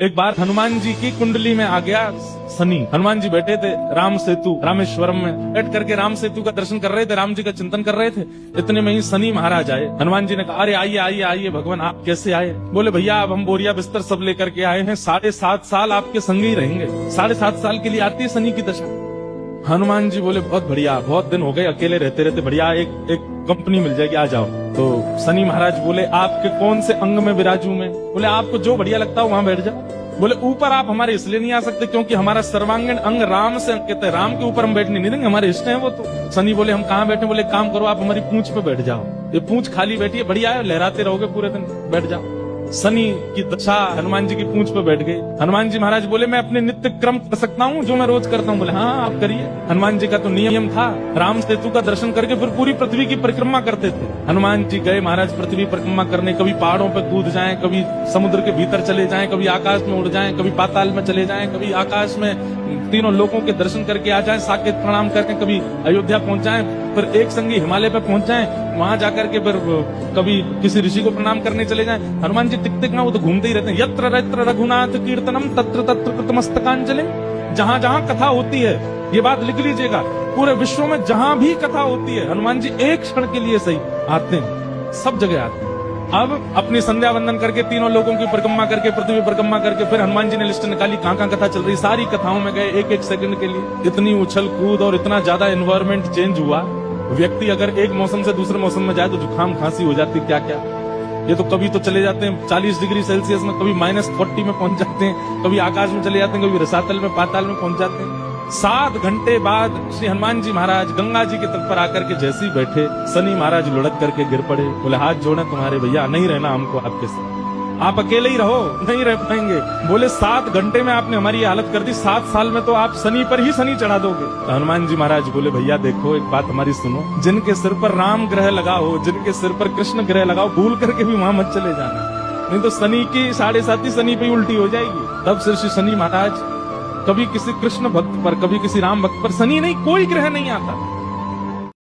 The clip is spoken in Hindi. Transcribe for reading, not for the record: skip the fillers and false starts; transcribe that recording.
एक बार हनुमान जी की कुंडली में आ गया शनि। हनुमान जी बैठे थे राम सेतु रामेश्वरम में, बैठ करके राम सेतु का दर्शन कर रहे थे, राम जी का चिंतन कर रहे थे। इतने में ही शनि महाराज आए। हनुमान जी ने कहा, अरे आइए आइए आइए भगवान, आप कैसे आए? बोले भैया अब हम बोरिया बिस्तर सब लेकर के आए हैं, 7.5 साल आपके संग ही रहेंगे। 7.5 साल के लिए आती है शनि की दशा। हनुमान जी बोले बहुत बढ़िया, बहुत दिन हो गए अकेले रहते रहते, बढ़िया एक कंपनी मिल जाएगी, आ जाओ। तो शनि महाराज बोले आपके कौन से अंग में विराजू मैं? बोले आपको जो बढ़िया लगता हो वहां बैठ जाओ। बोले ऊपर आप हमारे इसलिए नहीं आ सकते क्योंकि हमारा सर्वांगीण अंग राम से अंकित है, राम के ऊपर हम बैठने नहीं देंगे, हमारे इष्ट हैं वो। तो शनि बोले हम कहाँ बैठे? बोले काम करो आप हमारी पूंछ पे बैठ जाओ, ये पूंछ खाली बैठी है, बढ़िया है, लहराते रहोगे पूरे दिन, बैठ जाओ। शनि की दशा हनुमान जी की पूंछ पे बैठ गई। हनुमान जी महाराज बोले मैं अपने नित्य क्रम कर सकता हूँ जो मैं रोज करता हूँ? बोले हाँ आप करिए। हनुमान जी का तो नियम था, राम सेतु का दर्शन करके फिर पूरी पृथ्वी की परिक्रमा करते थे। हनुमान जी गए महाराज पृथ्वी परिक्रमा करने, कभी पहाड़ों पे कूद जाएं, कभी समुद्र के भीतर चले जाएं, कभी आकाश में उड़ जाएं, कभी पाताल में चले जाएं, कभी आकाश में तीनों लोगों के दर्शन करके आ जाएं, साकेत प्रणाम करके कभी अयोध्या पहुंच जाएं, फिर एक संगी हिमालय पे पहुंच जाएं, वहां जाकर के फिर कभी किसी ऋषि को प्रणाम करने चले जाएं। हनुमान जी टिक टिक ना वो तो घूमते ही रहते हैं। यत्र यत्र रघुनाथ कीर्तनम तत्र तत्र कृतमस्तकांजलि। जहां जहां कथा होती है, ये बात लिख लीजिएगा, पूरे विश्व में जहां भी कथा होती है हनुमान जी एक क्षण के लिए सही आते हैं, सब जगह आते हैं। अब अपनी संध्या वंदन करके तीनों लोगों की परिक्रमा करके पृथ्वी परिक्रमा करके फिर हनुमान जी ने लिस्ट निकाली कहां कहां कथा चल रही, सारी कथाओं में गए एक एक सेकंड के लिए। इतनी उछल कूद और इतना ज्यादा एनवायरमेंट चेंज हुआ, व्यक्ति अगर एक मौसम से दूसरे मौसम में जाए तो जुकाम खांसी हो जाती, क्या क्या। ये तो कभी तो चले जाते हैं 40 डिग्री सेल्सियस में, कभी -40 में पहुंच जाते हैं, कभी आकाश में चले जाते हैं, कभी रसातल में पाताल में पहुंच जाते हैं। 7 घंटे बाद श्री हनुमान जी महाराज गंगा जी के तट पर आकर के जैसे ही बैठे, शनि महाराज लुढ़क करके गिर पड़े। बोले हाथ जोड़े तुम्हारे भैया, नहीं रहना हमको आपके साथ, आप अकेले ही रहो, नहीं रह पाएंगे। बोले 7 घंटे में आपने हमारी हालत कर दी, 7 साल में तो आप शनि पर ही शनि चढ़ा दोगे। तो हनुमान जी महाराज बोले भैया देखो एक बात हमारी सुनो, जिनके सिर पर राम ग्रह लगा हो, जिनके सिर पर कृष्ण ग्रह लगा हो, भूल करके भी वहां मत चले जाना, नहीं तो शनि की 7.5 शनि पे उल्टी हो जाएगी। तब श्री शनि महाराज कभी किसी कृष्ण भक्त पर, कभी किसी राम भक्त पर, शनि नहीं कोई ग्रह नहीं आता।